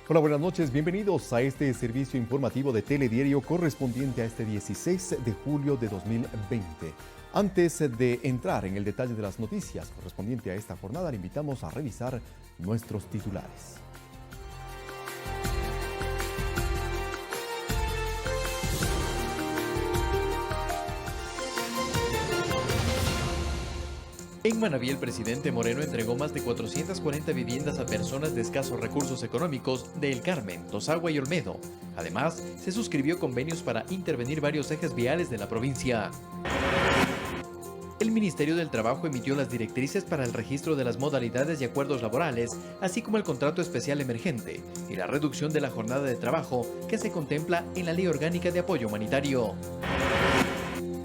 Hola, buenas noches. Bienvenidos a este servicio informativo de Telediario correspondiente a este 16 de julio de 2020. Antes de entrar en el detalle de las noticias correspondiente a esta jornada, le invitamos a revisar nuestros titulares. En Manabí, el presidente Moreno entregó más de 440 viviendas a personas de escasos recursos económicos de El Carmen, Tosagua y Olmedo. Además, se suscribió convenios para intervenir varios ejes viales de la provincia. El Ministerio del Trabajo emitió las directrices para el registro de las modalidades y acuerdos laborales, así como el contrato especial emergente y la reducción de la jornada de trabajo que se contempla en la Ley Orgánica de Apoyo Humanitario.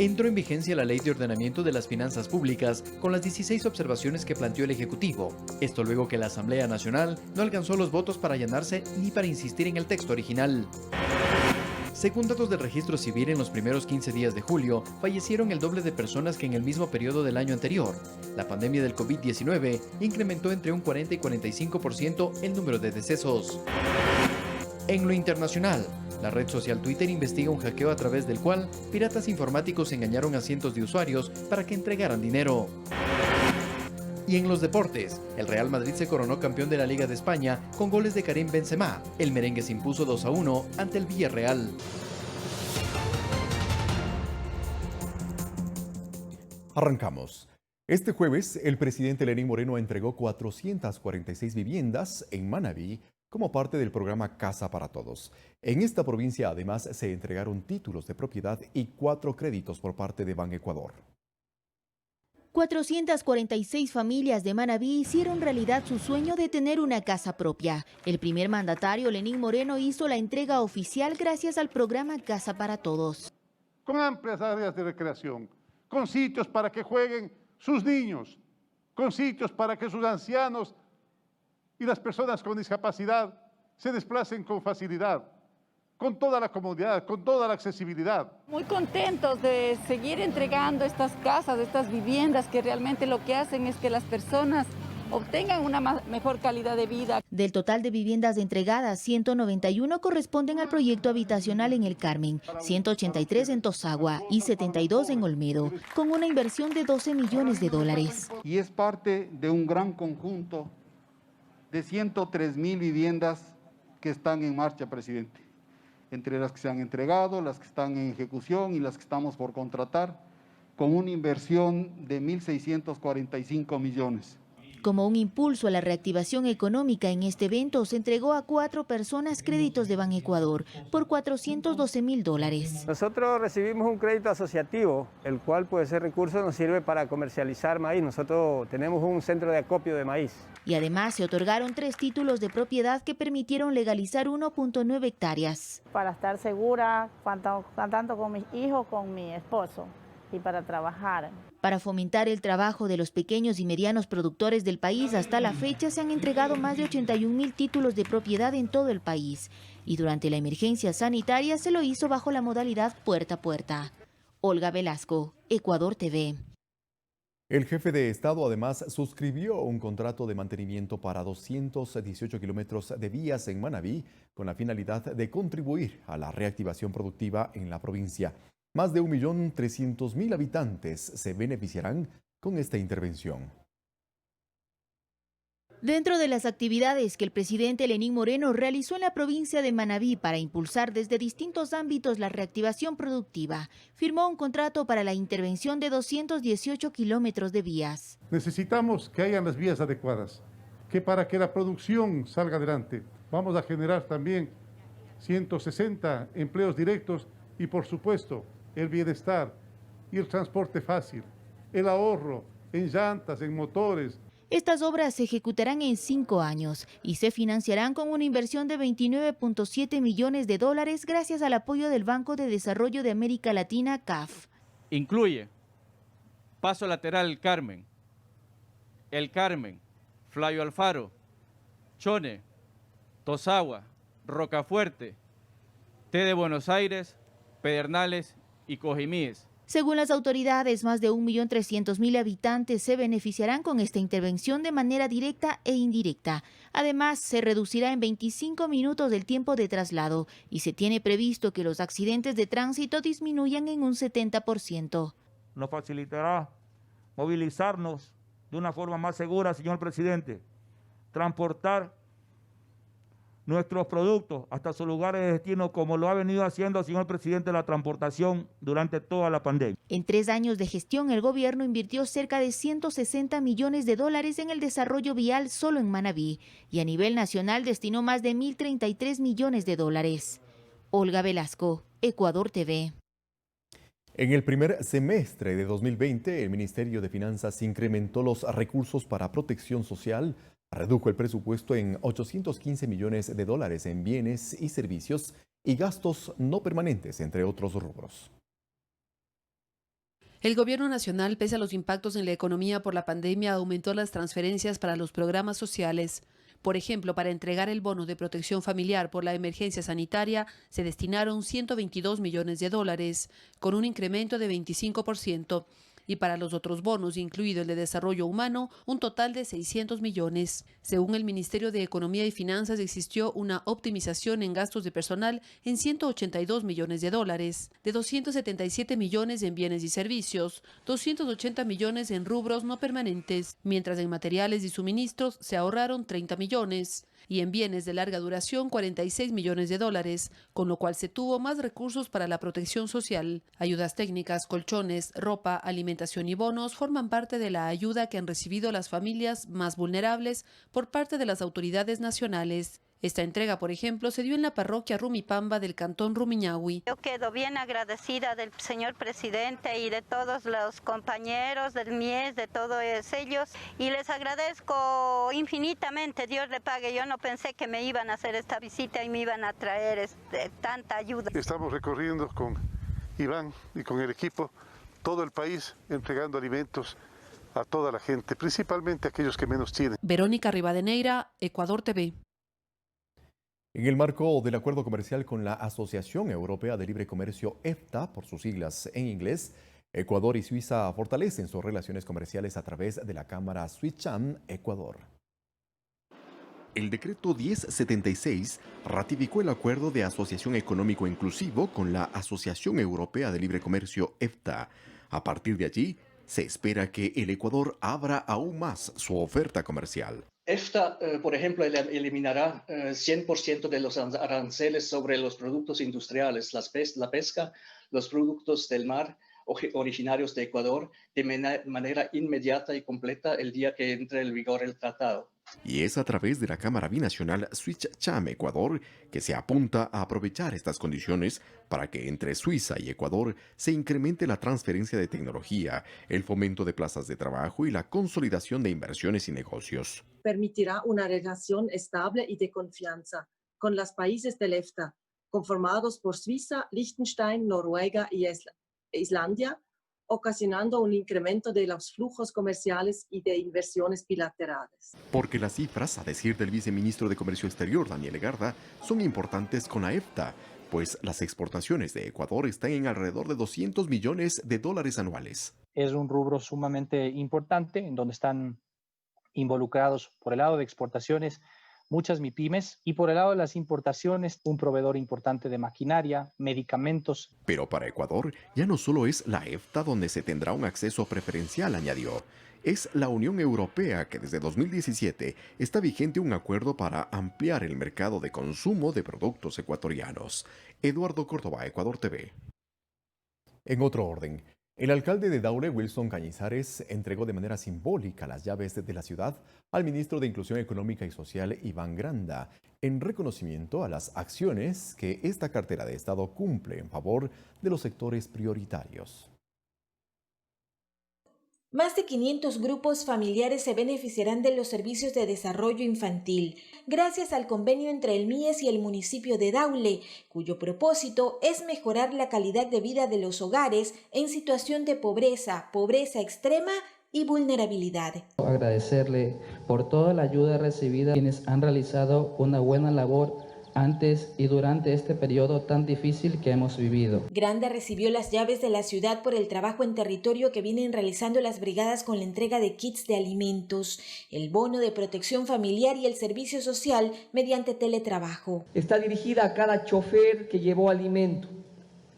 Entró en vigencia la Ley de Ordenamiento de las Finanzas Públicas con las 16 observaciones que planteó el Ejecutivo. Esto luego que la Asamblea Nacional no alcanzó los votos para allanarse ni para insistir en el texto original. Según datos del registro civil, en los primeros 15 días de julio, fallecieron el doble de personas que en el mismo periodo del año anterior. La pandemia del COVID-19 incrementó entre un 40 y 45% el número de decesos. En lo internacional, la red social Twitter investiga un hackeo a través del cual piratas informáticos engañaron a cientos de usuarios para que entregaran dinero. Y en los deportes, el Real Madrid se coronó campeón de la Liga de España con goles de Karim Benzema. El merengue se impuso 2-1 ante el Villarreal. Arrancamos. Este jueves, el presidente Lenín Moreno entregó 446 viviendas en Manabí como parte del programa Casa para Todos. En esta provincia, además, se entregaron títulos de propiedad y 4 créditos por parte de Banecuador. 446 familias de Manabí hicieron realidad su sueño de tener una casa propia. El primer mandatario, Lenín Moreno, hizo la entrega oficial gracias al programa Casa para Todos. Con amplias áreas de recreación, con sitios para que jueguen sus niños, con sitios para que sus ancianos y las personas con discapacidad se desplacen con facilidad, con toda la comodidad, con toda la accesibilidad. Muy contentos de seguir entregando estas casas, estas viviendas que realmente lo que hacen es que las personas obtengan una mejor calidad de vida. Del total de viviendas entregadas, 191 corresponden al proyecto habitacional en El Carmen, 183 en Tosagua y 72 en Olmedo, con una inversión de $12 millones. Y es parte de un gran conjunto de 103,000 viviendas que están en marcha, presidente. Entre las que se han entregado, las que están en ejecución y las que estamos por contratar, con una inversión de 1.645 millones. Como un impulso a la reactivación económica, en este evento se entregó a 4 personas créditos de Banecuador por $412,000. Nosotros recibimos un crédito asociativo, el cual pues ese recurso nos sirve para comercializar maíz. Nosotros tenemos un centro de acopio de maíz. Y además se otorgaron 3 títulos de propiedad que permitieron legalizar 1.9 hectáreas. Para estar segura, tanto con mis hijos, con mi esposo, y para trabajar. Para fomentar el trabajo de los pequeños y medianos productores del país, hasta la fecha se han entregado más de 81,000 títulos de propiedad en todo el país. Y durante la emergencia sanitaria se lo hizo bajo la modalidad puerta a puerta. Olga Velasco, Ecuador TV. El jefe de Estado además suscribió un contrato de mantenimiento para 218 kilómetros de vías en Manabí con la finalidad de contribuir a la reactivación productiva en la provincia. Más de 1.300.000 habitantes se beneficiarán con esta intervención. Dentro de las actividades que el presidente Lenín Moreno realizó en la provincia de Manabí para impulsar desde distintos ámbitos la reactivación productiva, firmó un contrato para la intervención de 218 kilómetros de vías. Necesitamos que hayan las vías adecuadas, que para que la producción salga adelante vamos a generar también 160 empleos directos y por supuesto el bienestar y el transporte fácil, el ahorro en llantas, en motores. Estas obras se ejecutarán en 5 años y se financiarán con una inversión de $29.7 millones gracias al apoyo del Banco de Desarrollo de América Latina, CAF. Incluye Paso Lateral El Carmen, Flavio Alfaro, Chone, Tosagua, Rocafuerte, T de Buenos Aires, Pedernales y Cojimíes. Según las autoridades, más de 1.300.000 habitantes se beneficiarán con esta intervención de manera directa e indirecta. Además, se reducirá en 25 minutos el tiempo de traslado y se tiene previsto que los accidentes de tránsito disminuyan en un 70%. Nos facilitará movilizarnos de una forma más segura, señor presidente, transportar nuestros productos hasta sus lugares de destino, como lo ha venido haciendo, señor presidente, la transportación durante toda la pandemia. En 3 años de gestión, el gobierno invirtió cerca de $160 millones en el desarrollo vial solo en Manabí y a nivel nacional destinó más de $1.033 millones. Olga Velasco, Ecuador TV. En el primer semestre de 2020, el Ministerio de Finanzas incrementó los recursos para protección social, redujo el presupuesto en $815 millones en bienes y servicios y gastos no permanentes, entre otros rubros. El Gobierno Nacional, pese a los impactos en la economía por la pandemia, aumentó las transferencias para los programas sociales. Por ejemplo, para entregar el bono de protección familiar por la emergencia sanitaria, se destinaron $122 millones, con un incremento de 25%. Y para los otros bonos, incluido el de desarrollo humano, un total de 600 millones. Según el Ministerio de Economía y Finanzas, existió una optimización en gastos de personal en $182 millones, de 277 millones en bienes y servicios, 280 millones en rubros no permanentes, mientras en materiales y suministros se ahorraron 30 millones. Y en bienes de larga duración $46 millones, con lo cual se tuvo más recursos para la protección social. Ayudas técnicas, colchones, ropa, alimentación y bonos forman parte de la ayuda que han recibido las familias más vulnerables por parte de las autoridades nacionales. Esta entrega, por ejemplo, se dio en la parroquia Rumipamba del cantón Rumiñahui. Yo quedo bien agradecida del señor presidente y de todos los compañeros del MIES, de todos ellos, y les agradezco infinitamente. Dios le pague. Yo no pensé que me iban a hacer esta visita y me iban a traer tanta ayuda. Estamos recorriendo con Iván y con el equipo todo el país entregando alimentos a toda la gente, principalmente a aquellos que menos tienen. Verónica Rivadeneira, Ecuador TV. En el marco del acuerdo comercial con la Asociación Europea de Libre Comercio, EFTA, por sus siglas en inglés, Ecuador y Suiza fortalecen sus relaciones comerciales a través de la Cámara Suicham Ecuador. El decreto 1076 ratificó el acuerdo de asociación económico inclusivo con la Asociación Europea de Libre Comercio, EFTA. A partir de allí, se espera que el Ecuador abra aún más su oferta comercial. EFTA, por ejemplo, eliminará 100% de los aranceles sobre los productos industriales, la pesca, los productos del mar originarios de Ecuador, de manera inmediata y completa el día que entre en vigor el tratado. Y es a través de la Cámara Binacional Suicham Ecuador que se apunta a aprovechar estas condiciones para que entre Suiza y Ecuador se incremente la transferencia de tecnología, el fomento de plazas de trabajo y la consolidación de inversiones y negocios. Permitirá una relación estable y de confianza con los países del EFTA, conformados por Suiza, Liechtenstein, Noruega y Islandia, ocasionando un incremento de los flujos comerciales y de inversiones bilaterales. Porque las cifras, a decir del viceministro de Comercio Exterior, Daniel Egarda, son importantes con la EFTA, pues las exportaciones de Ecuador están en alrededor de $200 millones anuales. Es un rubro sumamente importante en donde están involucrados por el lado de exportaciones muchas MIPYMES y por el lado de las importaciones un proveedor importante de maquinaria, medicamentos. Pero para Ecuador ya no solo es la EFTA donde se tendrá un acceso preferencial, añadió. Es la Unión Europea que desde 2017 está vigente un acuerdo para ampliar el mercado de consumo de productos ecuatorianos. Eduardo Córdoba, Ecuador TV. En otro orden, el alcalde de Daule, Wilson Cañizares, entregó de manera simbólica las llaves de la ciudad al ministro de Inclusión Económica y Social, Iván Granda, en reconocimiento a las acciones que esta cartera de Estado cumple en favor de los sectores prioritarios. Más de 500 grupos familiares se beneficiarán de los servicios de desarrollo infantil, gracias al convenio entre el MIES y el municipio de Daule, cuyo propósito es mejorar la calidad de vida de los hogares en situación de pobreza, pobreza extrema y vulnerabilidad. Agradecerle por toda la ayuda recibida, quienes han realizado una buena labor antes y durante este periodo tan difícil que hemos vivido. Granda recibió las llaves de la ciudad por el trabajo en territorio que vienen realizando las brigadas con la entrega de kits de alimentos, el bono de protección familiar y el servicio social mediante teletrabajo. Está dirigida a cada chofer que llevó alimento,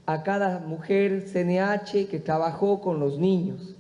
a cada mujer CNH que trabajó con los niños,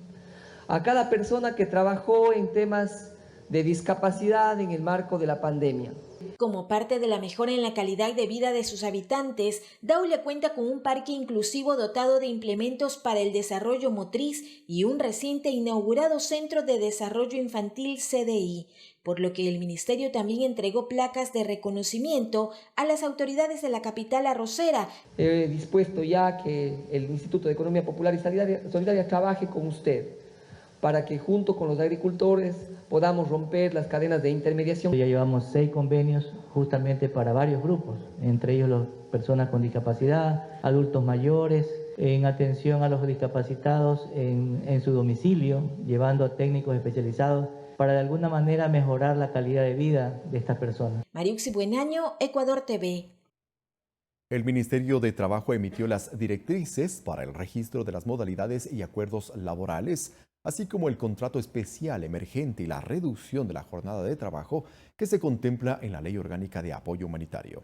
a cada persona que trabajó en temas de discapacidad en el marco de la pandemia. Como parte de la mejora en la calidad de vida de sus habitantes, Daule cuenta con un parque inclusivo dotado de implementos para el desarrollo motriz y un reciente inaugurado Centro de Desarrollo Infantil CDI, por lo que el ministerio también entregó placas de reconocimiento a las autoridades de la capital arrocera. He dispuesto ya que el Instituto de Economía Popular y Solidaria trabaje con usted para que junto con los agricultores podamos romper las cadenas de intermediación. Ya llevamos 6 convenios justamente para varios grupos, entre ellos las personas con discapacidad, adultos mayores, en atención a los discapacitados en su domicilio, llevando a técnicos especializados para de alguna manera mejorar la calidad de vida de estas personas. Mariuxi Buenaño, Ecuador TV. El Ministerio de Trabajo emitió las directrices para el registro de las modalidades y acuerdos laborales, así como el contrato especial emergente y la reducción de la jornada de trabajo que se contempla en la Ley Orgánica de Apoyo Humanitario.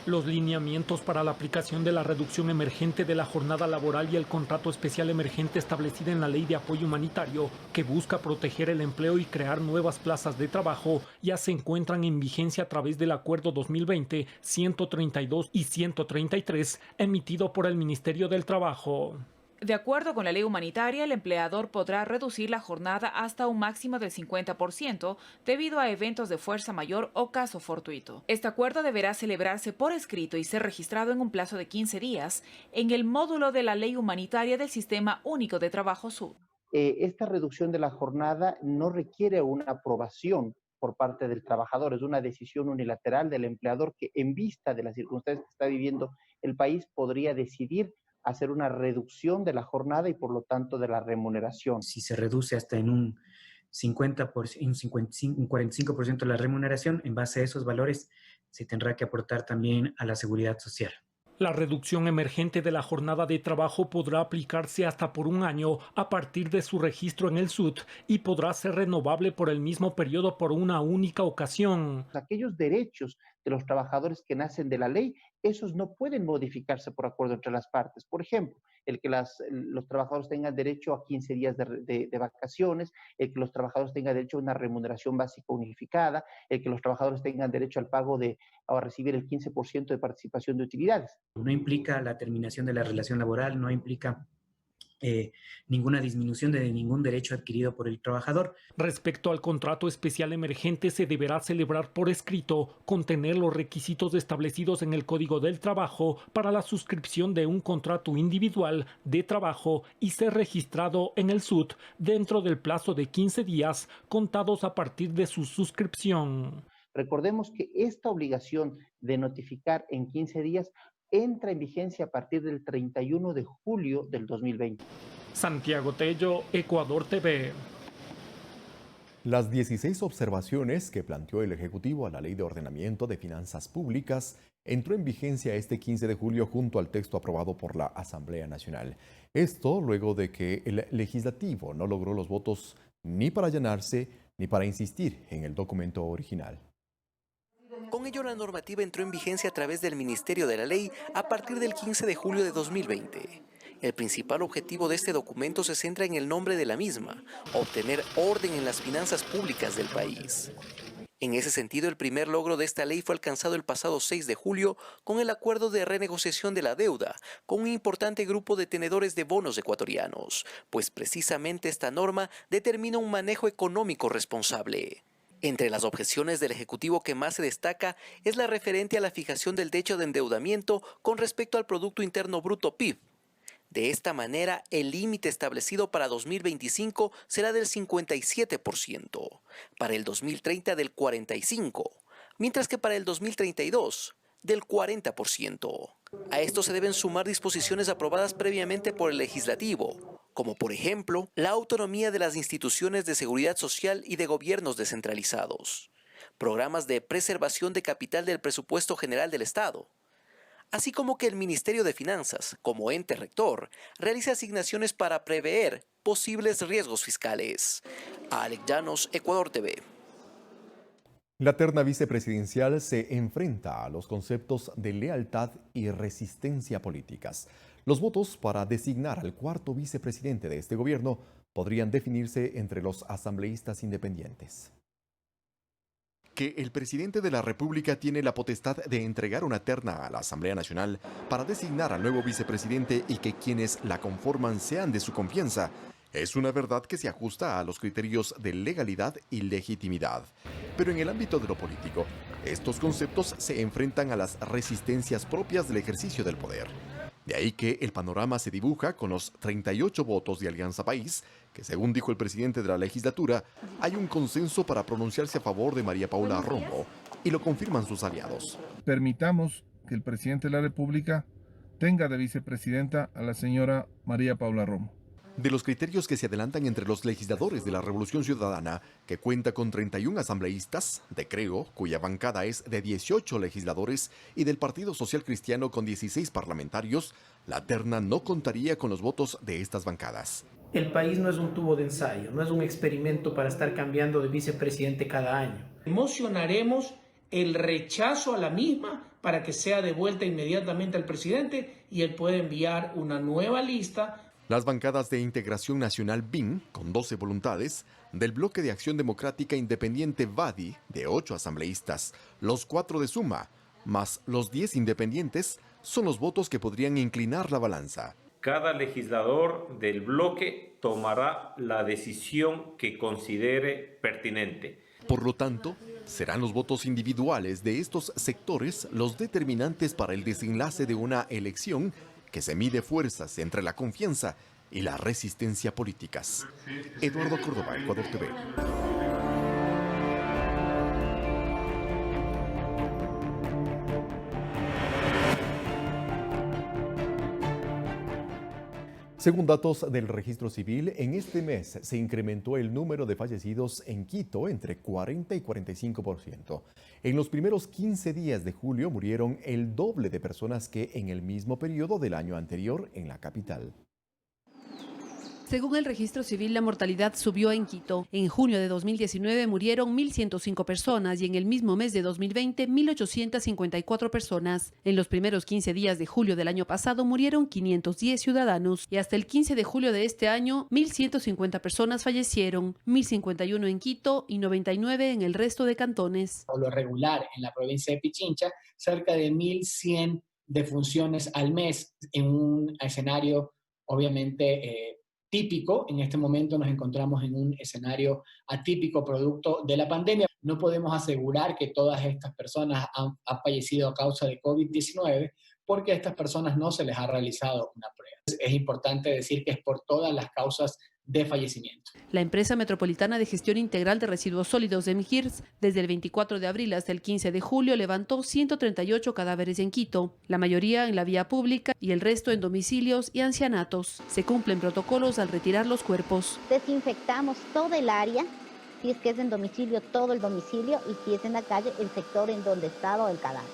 Los lineamientos para la aplicación de la reducción emergente de la jornada laboral y el contrato especial emergente establecida en la Ley de Apoyo Humanitario, que busca proteger el empleo y crear nuevas plazas de trabajo, ya se encuentran en vigencia a través del Acuerdo 2020, 132 y 133, emitido por el Ministerio del Trabajo. De acuerdo con la ley humanitaria, el empleador podrá reducir la jornada hasta un máximo del 50% debido a eventos de fuerza mayor o caso fortuito. Este acuerdo deberá celebrarse por escrito y ser registrado en un plazo de 15 días en el módulo de la ley humanitaria del Sistema Único de Trabajo Sud. Esta reducción de la jornada no requiere una aprobación por parte del trabajador, es una decisión unilateral del empleador que, en vista de las circunstancias que está viviendo el país, podría decidir hacer una reducción de la jornada y por lo tanto de la remuneración. Si se reduce hasta en un 45% de la remuneración, en base a esos valores se tendrá que aportar también a la seguridad social. La reducción emergente de la jornada de trabajo podrá aplicarse hasta por un año a partir de su registro en el SUT y podrá ser renovable por el mismo periodo por una única ocasión. Aquellos derechos de los trabajadores que nacen de la ley, esos no pueden modificarse por acuerdo entre las partes. Por ejemplo, el que los trabajadores tengan derecho a 15 días de vacaciones, el que los trabajadores tengan derecho a una remuneración básica unificada, el que los trabajadores tengan derecho al pago a recibir el 15% de participación de utilidades. No implica la terminación de la relación laboral, no implica ninguna disminución de ningún derecho adquirido por el trabajador. Respecto al contrato especial emergente, se deberá celebrar por escrito, contener los requisitos establecidos en el Código del Trabajo para la suscripción de un contrato individual de trabajo y ser registrado en el SUT dentro del plazo de 15 días contados a partir de su suscripción. Recordemos que esta obligación de notificar en 15 días entra en vigencia a partir del 31 de julio del 2020. Santiago Tello, Ecuador TV. Las 16 observaciones que planteó el Ejecutivo a la Ley de Ordenamiento de Finanzas Públicas entró en vigencia este 15 de julio junto al texto aprobado por la Asamblea Nacional. Esto luego de que el Legislativo no logró los votos ni para allanarse ni para insistir en el documento original. Con ello, la normativa entró en vigencia a través del Ministerio de la Ley a partir del 15 de julio de 2020. El principal objetivo de este documento se centra en el nombre de la misma, obtener orden en las finanzas públicas del país. En ese sentido, el primer logro de esta ley fue alcanzado el pasado 6 de julio con el acuerdo de renegociación de la deuda con un importante grupo de tenedores de bonos ecuatorianos, pues precisamente esta norma determina un manejo económico responsable. Entre las objeciones del Ejecutivo que más se destaca es la referente a la fijación del techo de endeudamiento con respecto al Producto Interno Bruto PIB. De esta manera, el límite establecido para 2025 será del 57%, para el 2030 del 45%, mientras que para el 2032 del 40%. A esto se deben sumar disposiciones aprobadas previamente por el Legislativo, como por ejemplo, la autonomía de las instituciones de seguridad social y de gobiernos descentralizados. programas de preservación de capital del presupuesto general del Estado, así como que el Ministerio de Finanzas, como ente rector, realice asignaciones para prever posibles riesgos fiscales. Alex Llanos, Ecuador TV. La terna vicepresidencial se enfrenta a los conceptos de lealtad y resistencia políticas. Los votos para designar al cuarto vicepresidente de este gobierno podrían definirse entre los asambleístas independientes. Que el presidente de la República tiene la potestad de entregar una terna a la Asamblea Nacional para designar al nuevo vicepresidente y que quienes la conforman sean de su confianza, es una verdad que se ajusta a los criterios de legalidad y legitimidad. Pero en el ámbito de lo político, estos conceptos se enfrentan a las resistencias propias del ejercicio del poder. De ahí que el panorama se dibuja con los 38 votos de Alianza País, que según dijo el presidente de la legislatura, hay un consenso para pronunciarse a favor de María Paula Romo, y lo confirman sus aliados. Permitamos que el presidente de la República tenga de vicepresidenta a la señora María Paula Romo. De los criterios que se adelantan entre los legisladores de la Revolución Ciudadana, que cuenta con 31 asambleístas, de Creo, cuya bancada es de 18 legisladores, y del Partido Social Cristiano con 16 parlamentarios, la terna no contaría con los votos de estas bancadas. El país no es un tubo de ensayo, no es un experimento para estar cambiando de vicepresidente cada año. Mocionaremos el rechazo a la misma para que sea devuelta inmediatamente al presidente y él pueda enviar una nueva lista. Las bancadas de Integración Nacional BIN, con 12 voluntades, del Bloque de Acción Democrática Independiente VADI, de 8 asambleístas, los 4 de Suma, más los 10 independientes, son los votos que podrían inclinar la balanza. Cada legislador del bloque tomará la decisión que considere pertinente. Por lo tanto, serán los votos individuales de estos sectores los determinantes para el desenlace de una elección que se mide fuerzas entre la confianza y la resistencia políticas. Eduardo Córdoba, Ecuador TV. Según datos del registro civil, en este mes se incrementó el número de fallecidos en Quito entre 40 y 45%. En los primeros 15 días de julio murieron el doble de personas que en el mismo periodo del año anterior en la capital. Según el registro civil, la mortalidad subió en Quito. En junio de 2019 murieron 1.105 personas y en el mismo mes de 2020, 1.854 personas. En los primeros 15 días de julio del año pasado murieron 510 ciudadanos y hasta el 15 de julio de este año, 1.150 personas fallecieron, 1.051 en Quito y 99 en el resto de cantones. Por lo regular, en la provincia de Pichincha, cerca de 1.100 defunciones al mes en un escenario, obviamente, típico. En este momento nos encontramos en un escenario atípico producto de la pandemia. No podemos asegurar que todas estas personas han fallecido a causa de COVID-19 porque a estas personas no se les ha realizado una prueba. Es importante decir que es por todas las causas de fallecimiento. La empresa metropolitana de gestión integral de residuos sólidos de MGIRS, desde el 24 de abril hasta el 15 de julio, levantó 138 cadáveres en Quito, la mayoría en la vía pública y el resto en domicilios y ancianatos. Se cumplen protocolos al retirar los cuerpos. Desinfectamos todo el área, si es que es en domicilio, todo el domicilio, y si es en la calle, el sector en donde estaba el cadáver.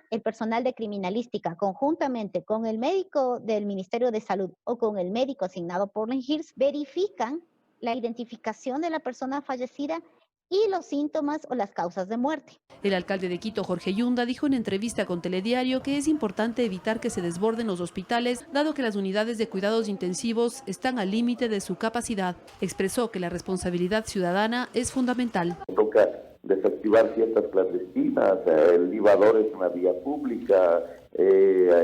El personal de criminalística, conjuntamente con el médico del Ministerio de Salud o con el médico asignado por la MGIRS, verifican la identificación de la persona fallecida y los síntomas o las causas de muerte. El alcalde de Quito, Jorge Yunda, dijo en entrevista con Telediario que es importante evitar que se desborden los hospitales, dado que las unidades de cuidados intensivos están al límite de su capacidad. Expresó que la responsabilidad ciudadana es fundamental. Toca desactivar fiestas clandestinas, libadores en la vía pública,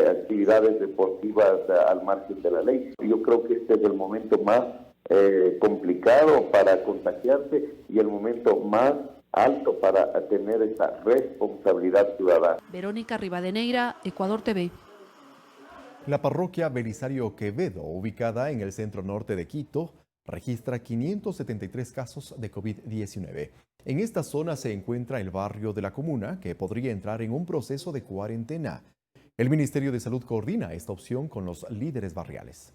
actividades deportivas al margen de la ley. Yo creo que este es el momento más complicado para contagiarse y el momento más alto para tener esa responsabilidad ciudadana. Verónica Rivadeneira, Ecuador TV. La parroquia Belisario Quevedo, ubicada en el centro norte de Quito, registra 573 casos de COVID-19. En esta zona se encuentra el barrio de la comuna, que podría entrar en un proceso de cuarentena. El Ministerio de Salud coordina esta opción con los líderes barriales.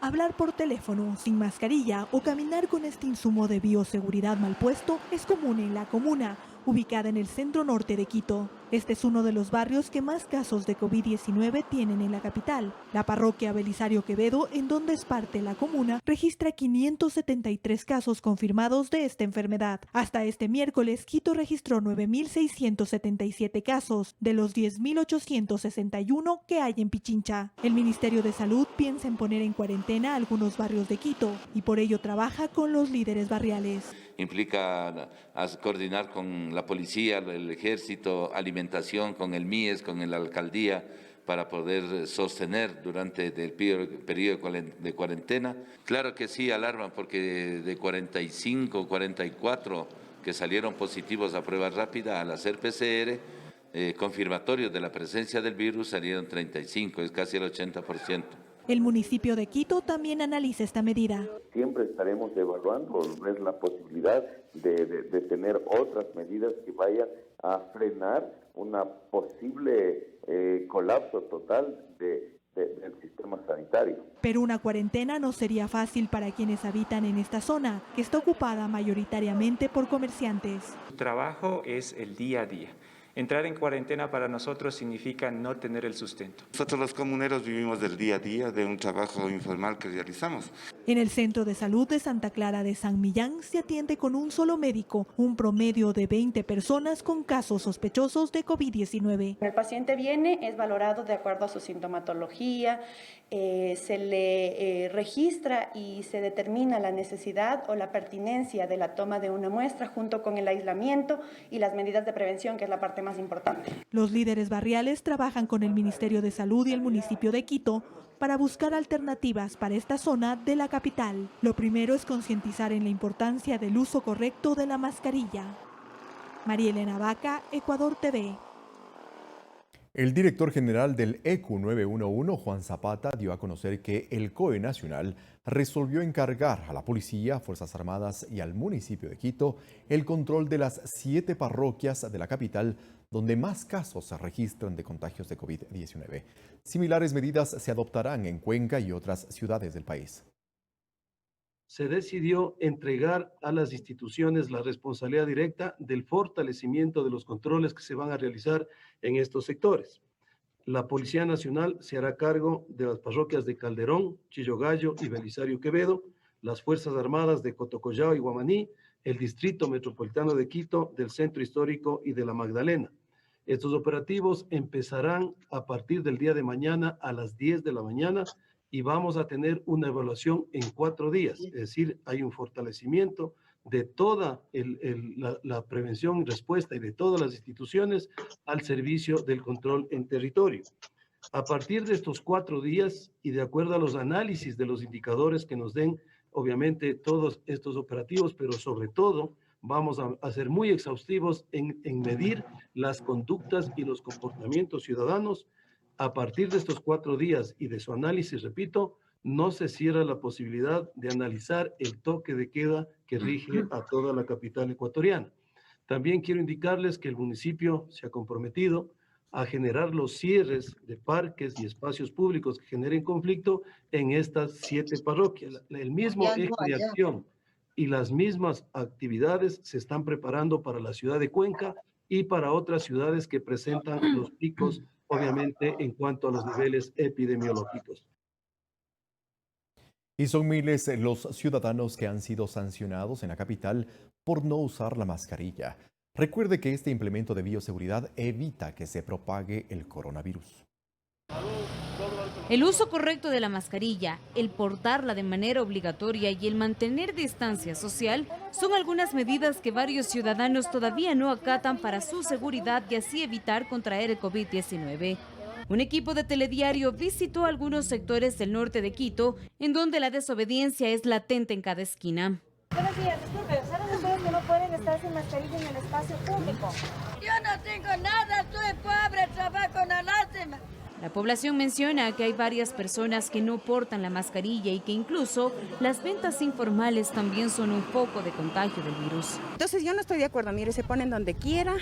Hablar por teléfono, sin mascarilla o caminar con este insumo de bioseguridad mal puesto es común en la comuna, ubicada en el centro norte de Quito. Este es uno de los barrios que más casos de COVID-19 tienen en la capital. La parroquia Belisario Quevedo, en donde es parte la comuna, registra 573 casos confirmados de esta enfermedad. Hasta este miércoles, Quito registró 9.677 casos, de los 10.861 que hay en Pichincha. El Ministerio de Salud piensa en poner en cuarentena algunos barrios de Quito y por ello trabaja con los líderes barriales. Implica coordinar con la policía, el ejército, alimentación, con el MIES, con la alcaldía, para poder sostener durante el periodo de cuarentena. Claro que sí, alarman, porque de 45, 44 que salieron positivos a prueba rápida al hacer PCR, confirmatorios de la presencia del virus salieron 35, es casi el 80%. El municipio de Quito también analiza esta medida. Siempre estaremos evaluando ver la posibilidad de tener otras medidas que vayan a frenar una posible colapso total del sistema sanitario. Pero una cuarentena no sería fácil para quienes habitan en esta zona, que está ocupada mayoritariamente por comerciantes. Su trabajo es el día a día. Entrar en cuarentena para nosotros significa no tener el sustento. Nosotros los comuneros vivimos del día a día de un trabajo informal que realizamos. En el Centro de Salud de Santa Clara de San Millán se atiende con un solo médico, un promedio de 20 personas con casos sospechosos de COVID-19. El paciente viene, es valorado de acuerdo a su sintomatología, se le registra y se determina la necesidad o la pertinencia de la toma de una muestra junto con el aislamiento y las medidas de prevención, que es la parte más importante. Los líderes barriales trabajan con el Ministerio de Salud y el municipio de Quito para buscar alternativas para esta zona de la capital. Lo primero es concientizar en la importancia del uso correcto de la mascarilla. María Elena Vaca, Ecuador TV. El director general del ECU 911, Juan Zapata, dio a conocer que el COE Nacional resolvió encargar a la policía, Fuerzas Armadas y al municipio de Quito el control de las 7 parroquias de la capital donde más casos se registran de contagios de COVID-19. Similares medidas se adoptarán en Cuenca y otras ciudades del país. Se decidió entregar a las instituciones la responsabilidad directa del fortalecimiento de los controles que se van a realizar en estos sectores. La Policía Nacional se hará cargo de las parroquias de Calderón, Chillogallo y Belisario Quevedo, las Fuerzas Armadas de Cotocollao y Guamaní, el Distrito Metropolitano de Quito, del Centro Histórico y de la Magdalena. Estos operativos empezarán a partir del día de mañana a las 10 de la mañana y vamos a tener una evaluación en 4 días. Es decir, hay un fortalecimiento de toda la prevención y respuesta y de todas las instituciones al servicio del control en territorio. A partir de estos 4 días y de acuerdo a los análisis de los indicadores que nos den, obviamente, todos estos operativos, pero sobre todo vamos a ser muy exhaustivos en medir las conductas y los comportamientos ciudadanos. A partir de estos 4 días y de su análisis, repito, no se cierra la posibilidad de analizar el toque de queda que rige a toda la capital ecuatoriana. También quiero indicarles que el municipio se ha comprometido a generar los cierres de parques y espacios públicos que generen conflicto en estas 7 parroquias. El mismo eje de acción y las mismas actividades se están preparando para la ciudad de Cuenca y para otras ciudades que presentan los picos, obviamente, en cuanto a los niveles epidemiológicos. Y son miles los ciudadanos que han sido sancionados en la capital por no usar la mascarilla. Recuerde que este implemento de bioseguridad evita que se propague el coronavirus. El uso correcto de la mascarilla, el portarla de manera obligatoria y el mantener distancia social son algunas medidas que varios ciudadanos todavía no acatan para su seguridad y así evitar contraer el COVID-19. Un equipo de Telediario visitó algunos sectores del norte de Quito, en donde la desobediencia es latente en cada esquina. Buenos días, disculpe, ¿saben ustedes que no pueden estar sin mascarilla en el espacio público? Yo no tengo nada, soy pobre, trabajo en la lástima. La población menciona que hay varias personas que no portan la mascarilla y que incluso las ventas informales también son un foco de contagio del virus. Entonces yo no estoy de acuerdo, mire, se ponen donde quiera,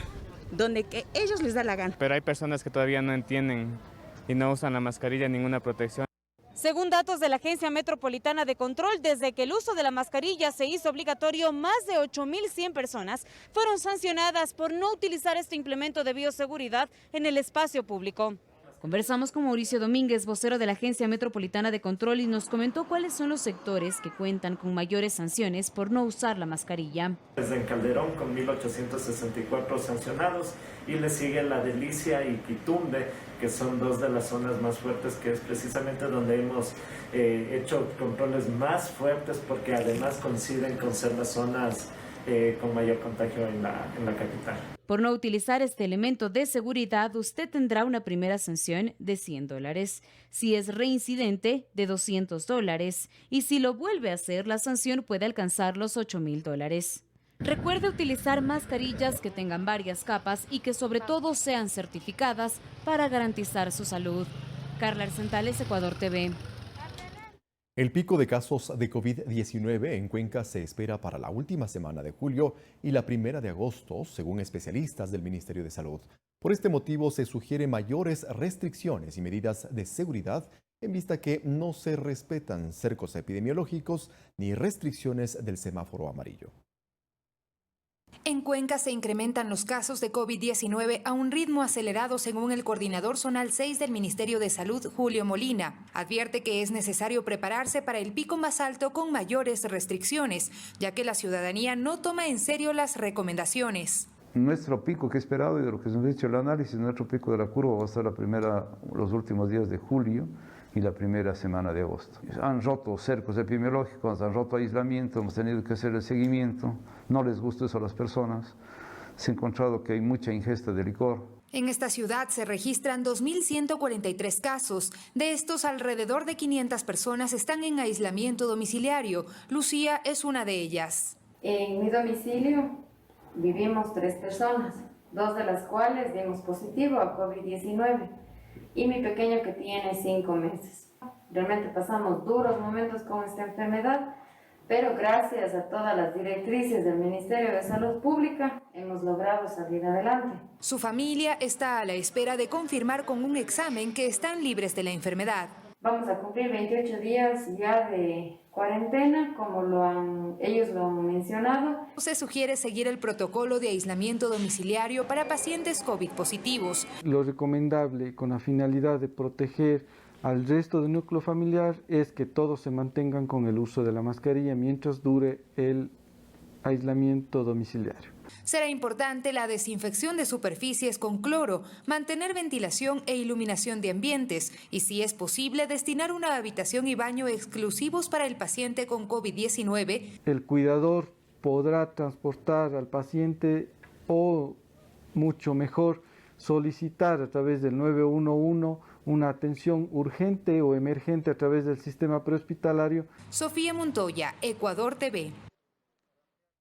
donde que ellos les da la gana. Pero hay personas que todavía no entienden y no usan la mascarilla, ninguna protección. Según datos de la Agencia Metropolitana de Control, desde que el uso de la mascarilla se hizo obligatorio, más de 8.100 personas fueron sancionadas por no utilizar este implemento de bioseguridad en el espacio público. Conversamos con Mauricio Domínguez, vocero de la Agencia Metropolitana de Control, y nos comentó cuáles son los sectores que cuentan con mayores sanciones por no usar la mascarilla. Desde en Calderón con 1.864 sancionados y le sigue La Delicia y Quitumbe, que son dos de las zonas más fuertes, que es precisamente donde hemos hecho controles más fuertes, porque además coinciden con ser las zonas con mayor contagio en la capital. Por no utilizar este elemento de seguridad, usted tendrá una primera sanción de $100. Si es reincidente, de $200. Y si lo vuelve a hacer, la sanción puede alcanzar los $8.000. Recuerde utilizar mascarillas que tengan varias capas y que sobre todo sean certificadas para garantizar su salud. Carla Arzentales, Ecuador TV. El pico de casos de COVID-19 en Cuenca se espera para la última semana de julio y la primera de agosto, según especialistas del Ministerio de Salud. Por este motivo, se sugieren mayores restricciones y medidas de seguridad en vista que no se respetan cercos epidemiológicos ni restricciones del semáforo amarillo. En Cuenca se incrementan los casos de COVID-19 a un ritmo acelerado, según el coordinador zonal 6 del Ministerio de Salud, Julio Molina. Advierte que es necesario prepararse para el pico más alto con mayores restricciones, ya que la ciudadanía no toma en serio las recomendaciones. Nuestro pico que esperado y de lo que nos ha dicho el análisis, nuestro pico de la curva va a estar los últimos días de julio y la primera semana de agosto. Han roto cercos epidemiológicos, han roto aislamiento, hemos tenido que hacer el seguimiento, no les gusta eso a las personas, se ha encontrado que hay mucha ingesta de licor. En esta ciudad se registran 2.143 casos, de estos alrededor de 500 personas están en aislamiento domiciliario. Lucía es una de ellas. En mi domicilio vivimos 3 personas, 2 de las cuales dimos positivo a COVID-19. Y mi pequeño que tiene 5 meses. Realmente pasamos duros momentos con esta enfermedad, pero gracias a todas las directrices del Ministerio de Salud Pública hemos logrado salir adelante. Su familia está a la espera de confirmar con un examen que están libres de la enfermedad. Vamos a cumplir 28 días ya de cuarentena, como ellos lo han mencionado. Se sugiere seguir el protocolo de aislamiento domiciliario para pacientes COVID positivos. Lo recomendable, con la finalidad de proteger al resto del núcleo familiar, es que todos se mantengan con el uso de la mascarilla mientras dure el aislamiento domiciliario. Será importante la desinfección de superficies con cloro, mantener ventilación e iluminación de ambientes y, si es posible, destinar una habitación y baño exclusivos para el paciente con COVID-19. El cuidador podrá transportar al paciente o, mucho mejor, solicitar a través del 911 una atención urgente o emergente a través del sistema prehospitalario. Sofía Montoya, Ecuador TV.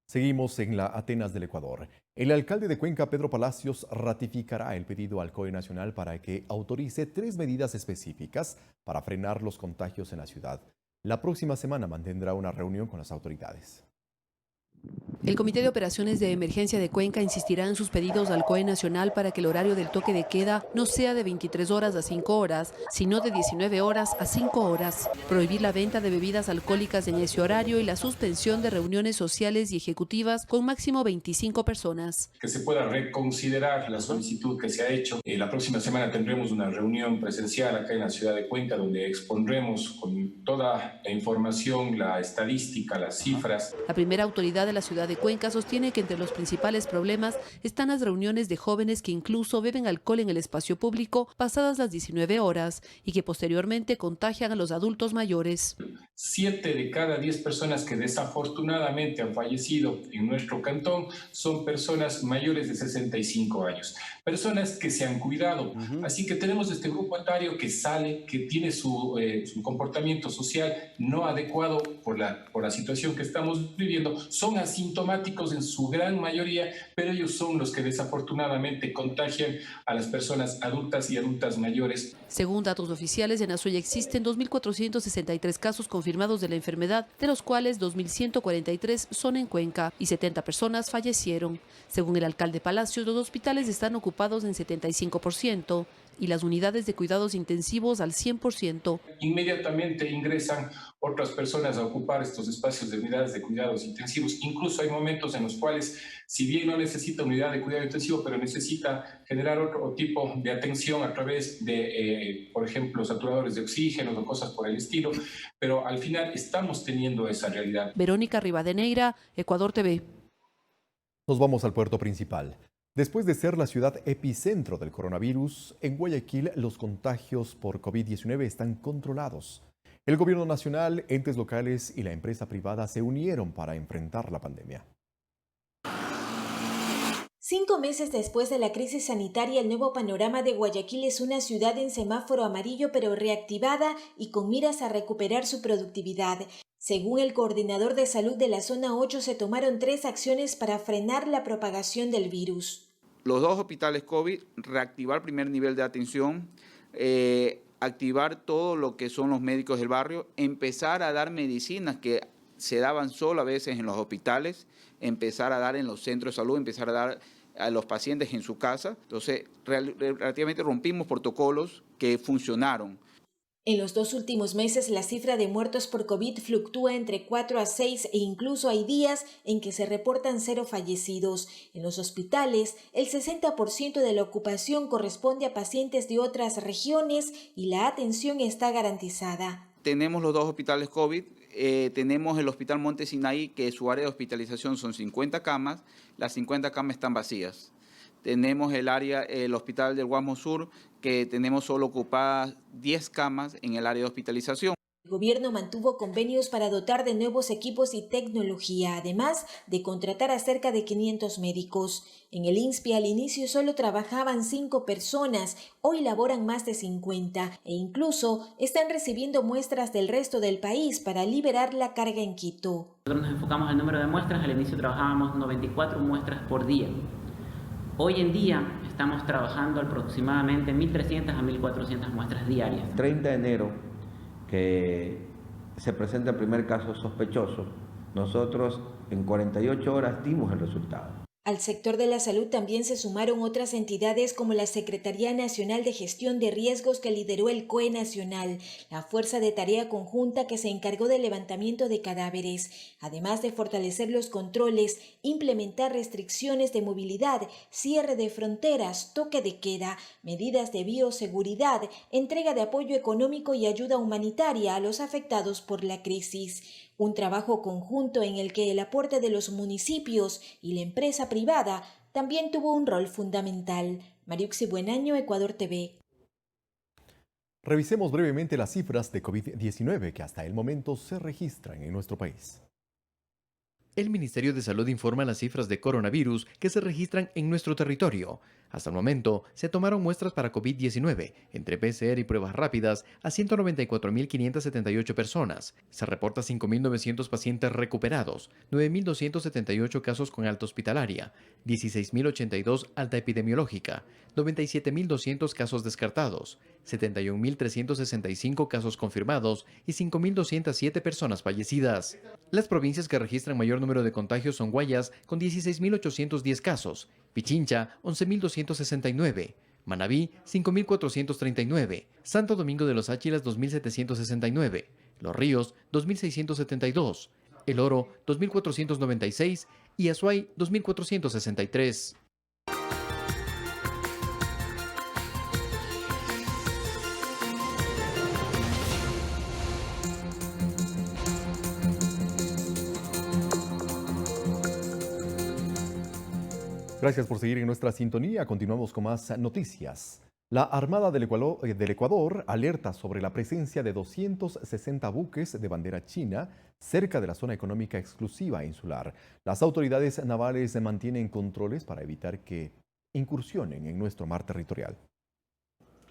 Seguimos en la Atenas del Ecuador. El alcalde de Cuenca, Pedro Palacios, ratificará el pedido al COE Nacional para que autorice 3 medidas específicas para frenar los contagios en la ciudad. La próxima semana mantendrá una reunión con las autoridades. El Comité de Operaciones de Emergencia de Cuenca insistirá en sus pedidos al COE Nacional para que el horario del toque de queda no sea de 23 horas a 5 horas, sino de 19 horas a 5 horas. Prohibir la venta de bebidas alcohólicas en ese horario y la suspensión de reuniones sociales y ejecutivas con máximo 25 personas. Que se pueda reconsiderar la solicitud que se ha hecho. La próxima semana tendremos una reunión presencial acá en la ciudad de Cuenca, donde expondremos con toda la información, la estadística, las cifras. La primera autoridad de la ciudad de Cuenca sostiene que entre los principales problemas están las reuniones de jóvenes que incluso beben alcohol en el espacio público pasadas las 19 horas y que posteriormente contagian a los adultos mayores. 7 de cada 10 personas que desafortunadamente han fallecido en nuestro cantón son personas mayores de 65 años, personas que se han cuidado. Así que tenemos este grupo etario que sale, que tiene su comportamiento social no adecuado por la situación que estamos viviendo. Son asintomáticos en su gran mayoría, pero ellos son los que desafortunadamente contagian a las personas adultas y adultas mayores. Según datos oficiales, en Azuay existen 2.463 casos confirmados de la enfermedad, de los cuales 2.143 son en Cuenca y 70 personas fallecieron. Según el alcalde Palacios, los hospitales están ocupados en 75%. y las unidades de cuidados intensivos al 100%. Inmediatamente ingresan otras personas a ocupar estos espacios de unidades de cuidados intensivos. Incluso hay momentos en los cuales, si bien no necesita unidad de cuidado intensivo, pero necesita generar otro tipo de atención a través de, por ejemplo, saturadores de oxígeno o cosas por el estilo, pero al final estamos teniendo esa realidad. Verónica Rivadeneira, Ecuador TV. Nos vamos al puerto principal. Después de ser la ciudad epicentro del coronavirus, en Guayaquil los contagios por COVID-19 están controlados. El gobierno nacional, entes locales y la empresa privada se unieron para enfrentar la pandemia. 5 meses después de la crisis sanitaria, el nuevo panorama de Guayaquil es una ciudad en semáforo amarillo pero reactivada y con miras a recuperar su productividad. Según el coordinador de salud de la zona 8, se tomaron 3 acciones para frenar la propagación del virus. Los 2 hospitales COVID, reactivar primer nivel de atención, activar todo lo que son los médicos del barrio, empezar a dar medicinas que se daban solo a veces en los hospitales, empezar a dar en los centros de salud, empezar a dar a los pacientes en su casa. Entonces, relativamente rompimos protocolos que funcionaron. En los 2 últimos meses, la cifra de muertos por COVID fluctúa entre 4 a 6 e incluso hay días en que se reportan 0 fallecidos. En los hospitales, el 60% de la ocupación corresponde a pacientes de otras regiones y la atención está garantizada. Tenemos los 2 hospitales COVID, tenemos el Hospital Monte Sinaí, que su área de hospitalización son 50 camas, las 50 camas están vacías. Tenemos el Hospital del Guasmo Sur, que tenemos solo ocupadas 10 camas en el área de hospitalización. El gobierno mantuvo convenios para dotar de nuevos equipos y tecnología, además de contratar a cerca de 500 médicos. En el INSPI al inicio solo trabajaban 5 personas, hoy laboran más de 50 e incluso están recibiendo muestras del resto del país para liberar la carga en Quito. Nosotros nos enfocamos al número de muestras, al inicio trabajábamos 94 muestras por día. Hoy en día estamos trabajando aproximadamente 1.300 a 1.400 muestras diarias. 30 de enero, que se presenta el primer caso sospechoso, nosotros en 48 horas dimos el resultado. Al sector de la salud también se sumaron otras entidades como la Secretaría Nacional de Gestión de Riesgos que lideró el COE Nacional, la Fuerza de Tarea Conjunta que se encargó del levantamiento de cadáveres, además de fortalecer los controles, implementar restricciones de movilidad, cierre de fronteras, toque de queda, medidas de bioseguridad, entrega de apoyo económico y ayuda humanitaria a los afectados por la crisis. Un trabajo conjunto en el que el aporte de los municipios y la empresa privada también tuvo un rol fundamental. Mariuxi Buenaño, Ecuador TV. Revisemos brevemente las cifras de COVID-19 que hasta el momento se registran en nuestro país. El Ministerio de Salud informa las cifras de coronavirus que se registran en nuestro territorio. Hasta el momento, se tomaron muestras para COVID-19, entre PCR y pruebas rápidas, a 194.578 personas. Se reporta 5.900 pacientes recuperados, 9.278 casos con alta hospitalaria, 16.082 alta epidemiológica, 97.200 casos descartados, 71.365 casos confirmados y 5.207 personas fallecidas. Las provincias que registran mayor número de contagios son Guayas, con 16.810 casos, Pichincha, 11.269, Manabí, 5.439, Santo Domingo de los Áchilas, 2.769, Los Ríos, 2.672, El Oro, 2.496 y Azuay, 2.463. Gracias por seguir en nuestra sintonía. Continuamos con más noticias. La Armada del Ecuador alerta sobre la presencia de 260 buques de bandera china cerca de la zona económica exclusiva insular. Las autoridades navales mantienen controles para evitar que incursionen en nuestro mar territorial.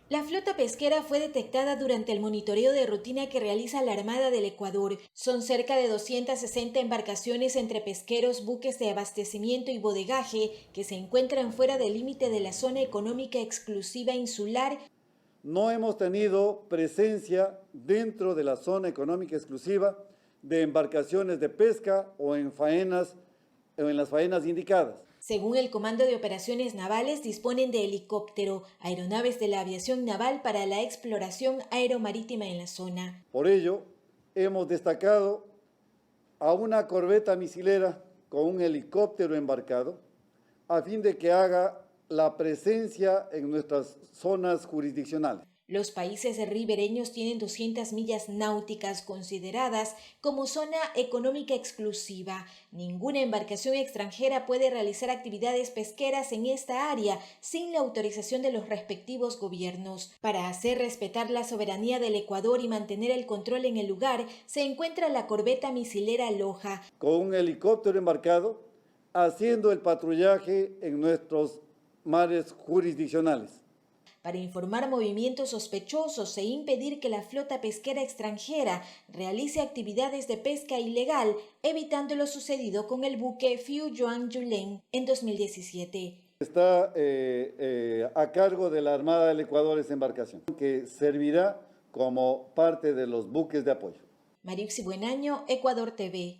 La flota pesquera fue detectada durante el monitoreo de rutina que realiza la Armada del Ecuador. Son cerca de 260 embarcaciones entre pesqueros, buques de abastecimiento y bodegaje que se encuentran fuera del límite de la zona económica exclusiva insular. No hemos tenido presencia dentro de la zona económica exclusiva de embarcaciones de pesca o en las faenas indicadas. Según el Comando de Operaciones Navales, disponen de helicóptero, aeronaves de la aviación naval para la exploración aeromarítima en la zona. Por ello, hemos destacado a una corbeta misilera con un helicóptero embarcado, a fin de que haga la presencia en nuestras zonas jurisdiccionales. Los países ribereños tienen 200 millas náuticas consideradas como zona económica exclusiva. Ninguna embarcación extranjera puede realizar actividades pesqueras en esta área sin la autorización de los respectivos gobiernos. Para hacer respetar la soberanía del Ecuador y mantener el control en el lugar, se encuentra la corbeta misilera Loja, con un helicóptero embarcado, haciendo el patrullaje en nuestros mares jurisdiccionales. Para informar movimientos sospechosos e impedir que la flota pesquera extranjera realice actividades de pesca ilegal, evitando lo sucedido con el buque Phiu Yuan Yulén en 2017. Está a cargo de la Armada del Ecuador esa embarcación, que servirá como parte de los buques de apoyo. Mariuxi Buenaño, Ecuador TV.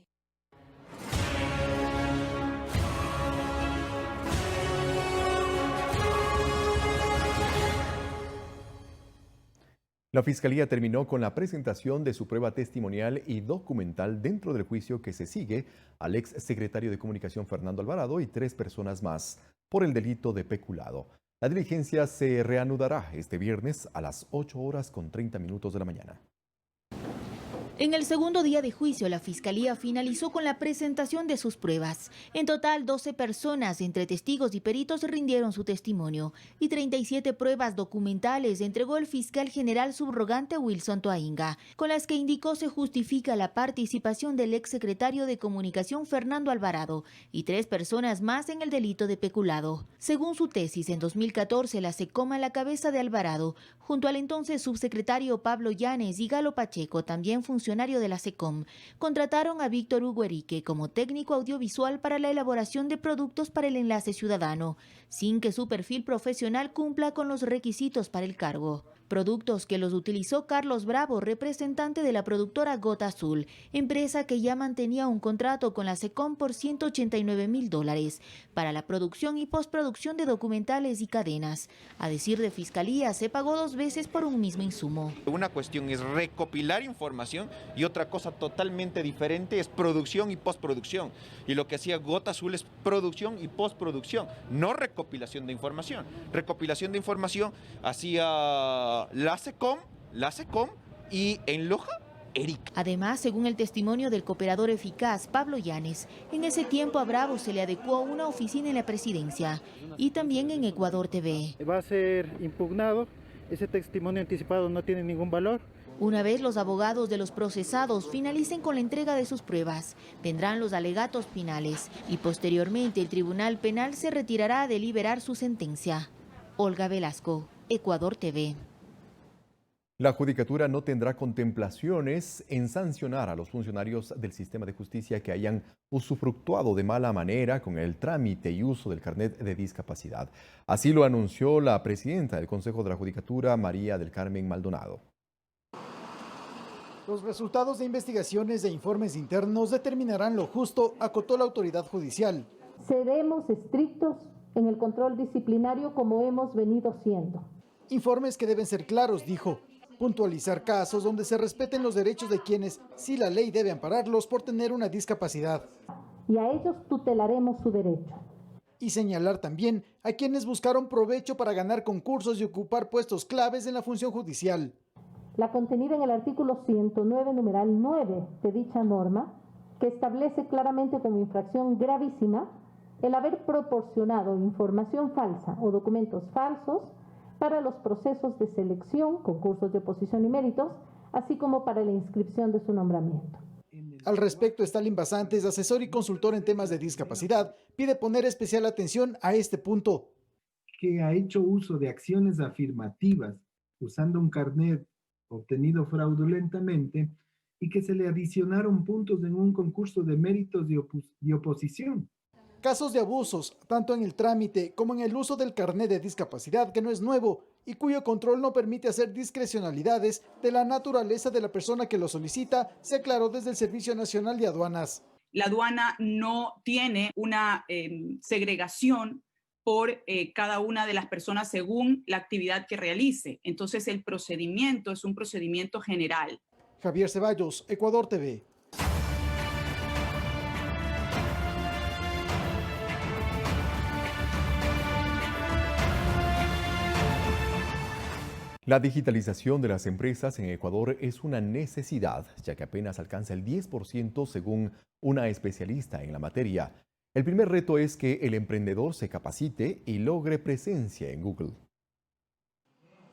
La Fiscalía terminó con la presentación de su prueba testimonial y documental dentro del juicio que se sigue al ex secretario de Comunicación Fernando Alvarado y 3 personas más por el delito de peculado. La diligencia se reanudará este viernes a las 8:30 de la mañana. En el segundo día de juicio, la Fiscalía finalizó con la presentación de sus pruebas. En total, 12 personas, entre testigos y peritos, rindieron su testimonio y 37 pruebas documentales entregó el fiscal general subrogante Wilson Toainga, con las que indicó se justifica la participación del exsecretario de Comunicación Fernando Alvarado y 3 personas más en el delito de peculado. Según su tesis, en 2014, la SECOM a la cabeza de Alvarado, junto al entonces subsecretario Pablo Llanes y Galo Pacheco, también funcionario de la SECOM, contrataron a Víctor Hugo Erique como técnico audiovisual para la elaboración de productos para el enlace ciudadano, sin que su perfil profesional cumpla con los requisitos para el cargo. Productos que los utilizó Carlos Bravo, representante de la productora Gota Azul, empresa que ya mantenía un contrato con la SECOM por $189,000 para la producción y postproducción de documentales y cadenas. A decir de Fiscalía, se pagó 2 veces por un mismo insumo. Una cuestión es recopilar información y otra cosa totalmente diferente es producción y postproducción. Y lo que hacía Gota Azul es producción y postproducción, no recopilación de información. Recopilación de información hacía la SECOM y en Loja, Eric. Además, según el testimonio del cooperador eficaz Pablo Llanes, en ese tiempo a Bravo se le adecuó una oficina en la presidencia y también en Ecuador TV. Va a ser impugnado, ese testimonio anticipado no tiene ningún valor. Una vez los abogados de los procesados finalicen con la entrega de sus pruebas, vendrán los alegatos finales y posteriormente el Tribunal Penal se retirará a deliberar su sentencia. Olga Velasco, Ecuador TV. La Judicatura no tendrá contemplaciones en sancionar a los funcionarios del sistema de justicia que hayan usufructuado de mala manera con el trámite y uso del carnet de discapacidad. Así lo anunció la presidenta del Consejo de la Judicatura, María del Carmen Maldonado. Los resultados de investigaciones e informes internos determinarán lo justo, acotó la autoridad judicial. Seremos estrictos en el control disciplinario como hemos venido siendo. Informes que deben ser claros, dijo. Puntualizar casos donde se respeten los derechos de quienes, si la ley debe ampararlos por tener una discapacidad. Y a ellos tutelaremos su derecho. Y señalar también a quienes buscaron provecho para ganar concursos y ocupar puestos claves en la función judicial. La contenida en el artículo 109, numeral 9 de dicha norma, que establece claramente como infracción gravísima el haber proporcionado información falsa o documentos falsos para los procesos de selección, concursos de oposición y méritos, así como para la inscripción de su nombramiento. Al respecto, Stalin Basantes, asesor y consultor en temas de discapacidad, pide poner especial atención a este punto. Que ha hecho uso de acciones afirmativas usando un carnet obtenido fraudulentamente y que se le adicionaron puntos en un concurso de méritos de oposición. Casos de abusos, tanto en el trámite como en el uso del carnet de discapacidad, que no es nuevo y cuyo control no permite hacer discrecionalidades de la naturaleza de la persona que lo solicita, se aclaró desde el Servicio Nacional de Aduanas. La aduana no tiene una segregación por cada una de las personas según la actividad que realice. Entonces el procedimiento es un procedimiento general. Javier Ceballos, Ecuador TV. La digitalización de las empresas en Ecuador es una necesidad, ya que apenas alcanza el 10% según una especialista en la materia. El primer reto es que el emprendedor se capacite y logre presencia en Google.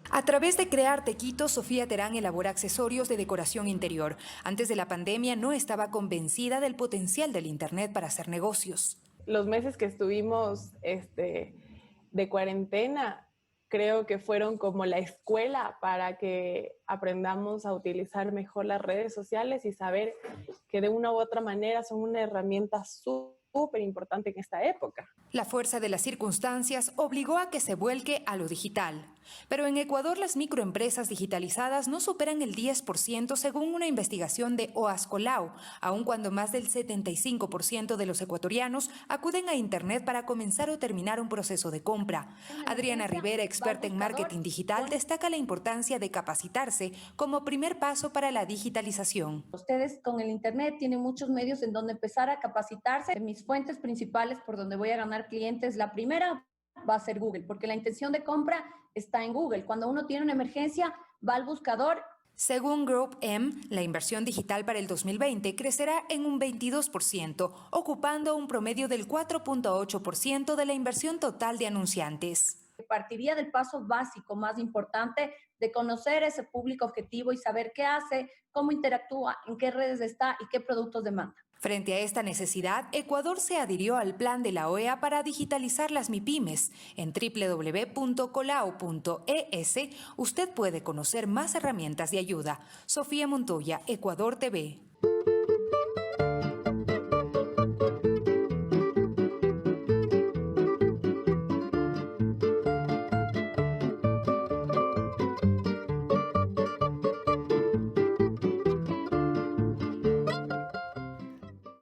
A través de Crear Tequito, Sofía Terán elabora accesorios de decoración interior. Antes de la pandemia no estaba convencida del potencial del Internet para hacer negocios. Los meses que estuvimos de cuarentena, creo que fueron como la escuela para que aprendamos a utilizar mejor las redes sociales y saber que de una u otra manera son una herramienta súper importante en esta época. La fuerza de las circunstancias obligó a que se vuelque a lo digital. Pero en Ecuador las microempresas digitalizadas no superan el 10% según una investigación de Oascolao, aun cuando más del 75% de los ecuatorianos acuden a Internet para comenzar o terminar un proceso de compra. Adriana Rivera, experta en marketing digital, destaca la importancia de capacitarse como primer paso para la digitalización. Ustedes con el Internet tienen muchos medios en donde empezar a capacitarse. Mis fuentes principales por donde voy a ganar clientes, la primera va a ser Google, porque la intención de compra está en Google. Cuando uno tiene una emergencia, va al buscador. Según Group M, la inversión digital para el 2020 crecerá en un 22%, ocupando un promedio del 4.8% de la inversión total de anunciantes. Partiría del paso básico más importante de conocer ese público objetivo y saber qué hace, cómo interactúa, en qué redes está y qué productos demanda. Frente a esta necesidad, Ecuador se adhirió al plan de la OEA para digitalizar las MIPYMES. En www.colao.es usted puede conocer más herramientas de ayuda. Sofía Montoya, Ecuador TV.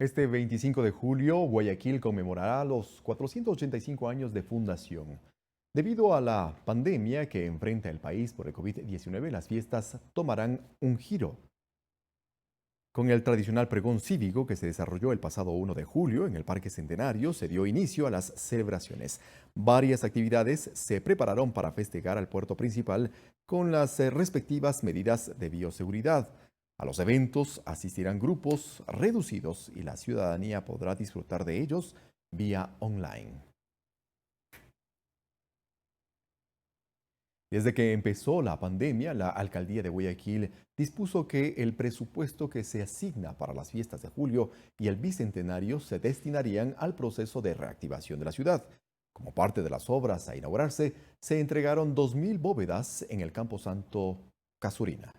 Este 25 de julio, Guayaquil conmemorará los 485 años de fundación. Debido a la pandemia que enfrenta el país por el COVID-19, las fiestas tomarán un giro. Con el tradicional pregón cívico que se desarrolló el pasado 1 de julio en el Parque Centenario, se dio inicio a las celebraciones. Varias actividades se prepararon para festejar al puerto principal con las respectivas medidas de bioseguridad. A los eventos asistirán grupos reducidos y la ciudadanía podrá disfrutar de ellos vía online. Desde que empezó la pandemia, la alcaldía de Guayaquil dispuso que el presupuesto que se asigna para las fiestas de julio y el bicentenario se destinarían al proceso de reactivación de la ciudad. Como parte de las obras a inaugurarse, se entregaron 2.000 bóvedas en el Camposanto Casurina.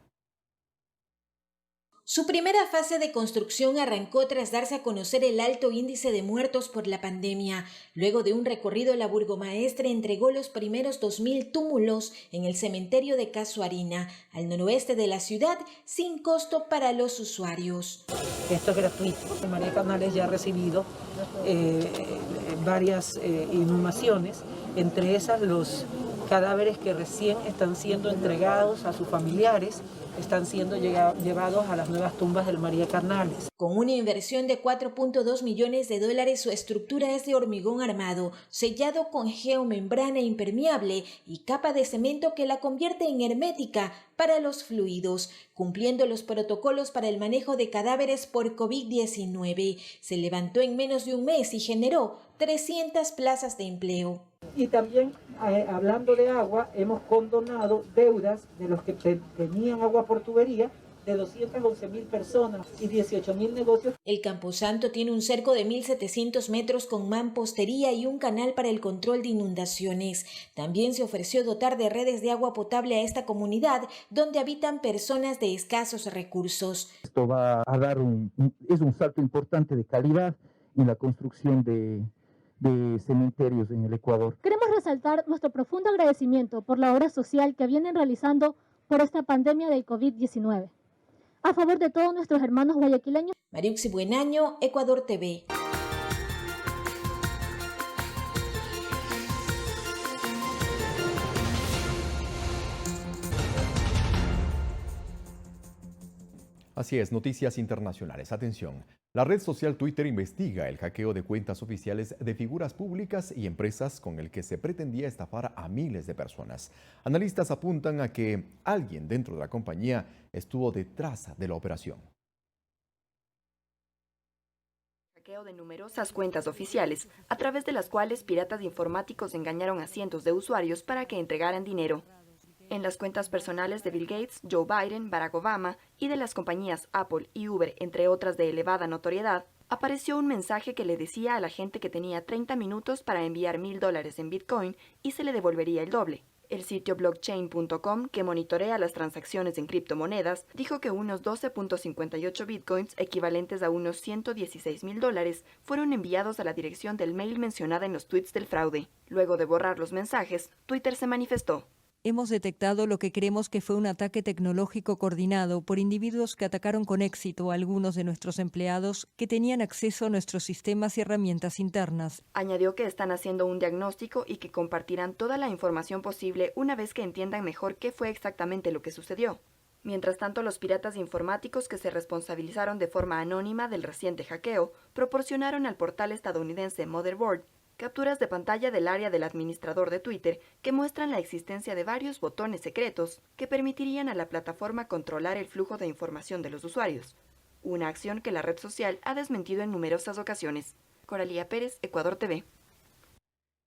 Su primera fase de construcción arrancó tras darse a conocer el alto índice de muertos por la pandemia. Luego de un recorrido, la burgomaestre entregó los primeros 2.000 túmulos en el cementerio de Casuarina, al noroeste de la ciudad, sin costo para los usuarios. Esto es gratuito. María Canales ya ha recibido varias inhumaciones, entre esas los cadáveres que recién están siendo entregados a sus familiares, están siendo llevados a las nuevas tumbas del María Canales. Con una inversión de $4.2 millones, su estructura es de hormigón armado, sellado con geomembrana impermeable y capa de cemento que la convierte en hermética para los fluidos, cumpliendo los protocolos para el manejo de cadáveres por COVID-19. Se levantó en menos de un mes y generó 300 plazas de empleo. Y también, hablando de agua, hemos condonado deudas de los que tenían agua por tubería de 211.000 personas y 18.000 negocios. El Camposanto tiene un cerco de 1.700 metros con mampostería y un canal para el control de inundaciones. También se ofreció dotar de redes de agua potable a esta comunidad, donde habitan personas de escasos recursos. Esto va a dar un salto importante de calidad en la construcción de cementerios en el Ecuador. Queremos resaltar nuestro profundo agradecimiento por la obra social que vienen realizando por esta pandemia del COVID-19. a favor de todos nuestros hermanos guayaquileños. Mariuxi Buenaño, Ecuador TV. Así es, noticias internacionales. Atención, la red social Twitter investiga el hackeo de cuentas oficiales de figuras públicas y empresas con el que se pretendía estafar a miles de personas. Analistas apuntan a que alguien dentro de la compañía estuvo detrás de la operación. Hackeo de numerosas cuentas oficiales, a través de las cuales piratas informáticos engañaron a cientos de usuarios para que entregaran dinero. En las cuentas personales de Bill Gates, Joe Biden, Barack Obama y de las compañías Apple y Uber, entre otras de elevada notoriedad, apareció un mensaje que le decía a la gente que tenía 30 minutos para enviar $1,000 en Bitcoin y se le devolvería el doble. El sitio blockchain.com, que monitorea las transacciones en criptomonedas, dijo que unos 12.58 bitcoins, equivalentes a unos $116,000, fueron enviados a la dirección del mail mencionada en los tweets del fraude. Luego de borrar los mensajes, Twitter se manifestó. Hemos detectado lo que creemos que fue un ataque tecnológico coordinado por individuos que atacaron con éxito a algunos de nuestros empleados que tenían acceso a nuestros sistemas y herramientas internas. Añadió que están haciendo un diagnóstico y que compartirán toda la información posible una vez que entiendan mejor qué fue exactamente lo que sucedió. Mientras tanto, los piratas informáticos que se responsabilizaron de forma anónima del reciente hackeo proporcionaron al portal estadounidense Motherboard capturas de pantalla del área del administrador de Twitter que muestran la existencia de varios botones secretos que permitirían a la plataforma controlar el flujo de información de los usuarios, una acción que la red social ha desmentido en numerosas ocasiones. Coralía Pérez, Ecuador TV.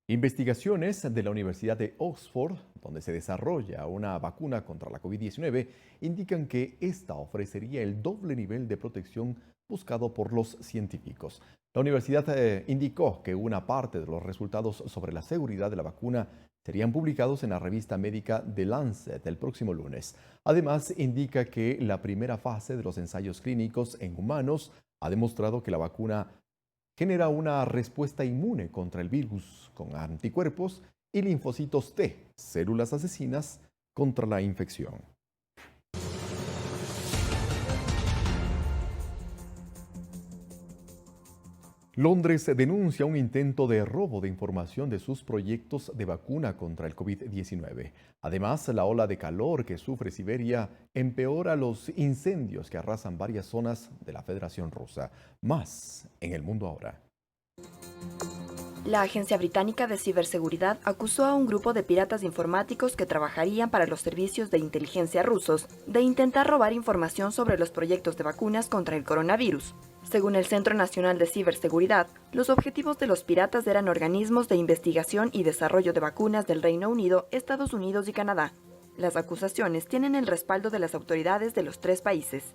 Investigaciones de la Universidad de Oxford, donde se desarrolla una vacuna contra la COVID-19, indican que esta ofrecería el doble nivel de protección buscado por los científicos. La universidad indicó que una parte de los resultados sobre la seguridad de la vacuna serían publicados en la revista médica The Lancet el próximo lunes. Además, indica que la primera fase de los ensayos clínicos en humanos ha demostrado que la vacuna genera una respuesta inmune contra el virus con anticuerpos y linfocitos T, células asesinas contra la infección. Londres denuncia un intento de robo de información de sus proyectos de vacuna contra el COVID-19. Además, la ola de calor que sufre Siberia empeora los incendios que arrasan varias zonas de la Federación Rusa. Más en El Mundo Ahora. La Agencia Británica de Ciberseguridad acusó a un grupo de piratas informáticos que trabajarían para los servicios de inteligencia rusos de intentar robar información sobre los proyectos de vacunas contra el coronavirus. Según el Centro Nacional de Ciberseguridad, los objetivos de los piratas eran organismos de investigación y desarrollo de vacunas del Reino Unido, Estados Unidos y Canadá. Las acusaciones tienen el respaldo de las autoridades de los tres países.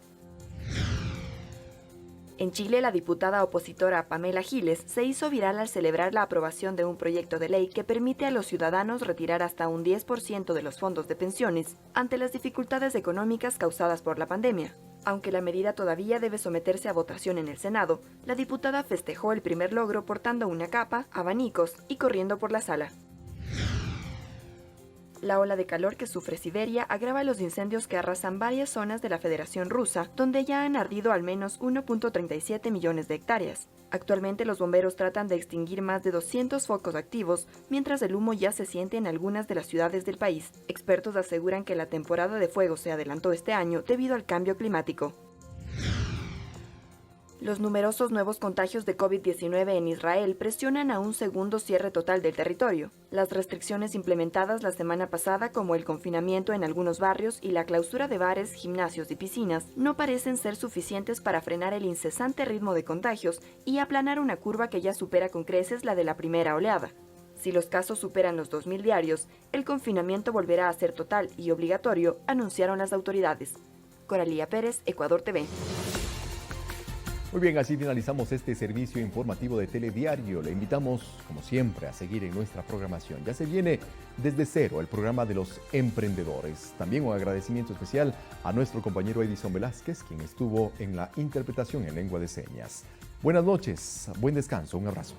En Chile, la diputada opositora Pamela Giles se hizo viral al celebrar la aprobación de un proyecto de ley que permite a los ciudadanos retirar hasta un 10% de los fondos de pensiones ante las dificultades económicas causadas por la pandemia. Aunque la medida todavía debe someterse a votación en el Senado, la diputada festejó el primer logro portando una capa, abanicos y corriendo por la sala. La ola de calor que sufre Siberia agrava los incendios que arrasan varias zonas de la Federación Rusa, donde ya han ardido al menos 1.37 millones de hectáreas. Actualmente los bomberos tratan de extinguir más de 200 focos activos, mientras el humo ya se siente en algunas de las ciudades del país. Expertos aseguran que la temporada de fuego se adelantó este año debido al cambio climático. Los numerosos nuevos contagios de COVID-19 en Israel presionan a un segundo cierre total del territorio. Las restricciones implementadas la semana pasada, como el confinamiento en algunos barrios y la clausura de bares, gimnasios y piscinas, no parecen ser suficientes para frenar el incesante ritmo de contagios y aplanar una curva que ya supera con creces la de la primera oleada. Si los casos superan los 2.000 diarios, el confinamiento volverá a ser total y obligatorio, anunciaron las autoridades. Coralía Pérez, Ecuador TV. Muy bien, así finalizamos este servicio informativo de Telediario. Le invitamos, como siempre, a seguir en nuestra programación. Ya se viene Desde Cero, el programa de los emprendedores. También un agradecimiento especial a nuestro compañero Edison Velázquez, quien estuvo en la interpretación en lengua de señas. Buenas noches, buen descanso, un abrazo.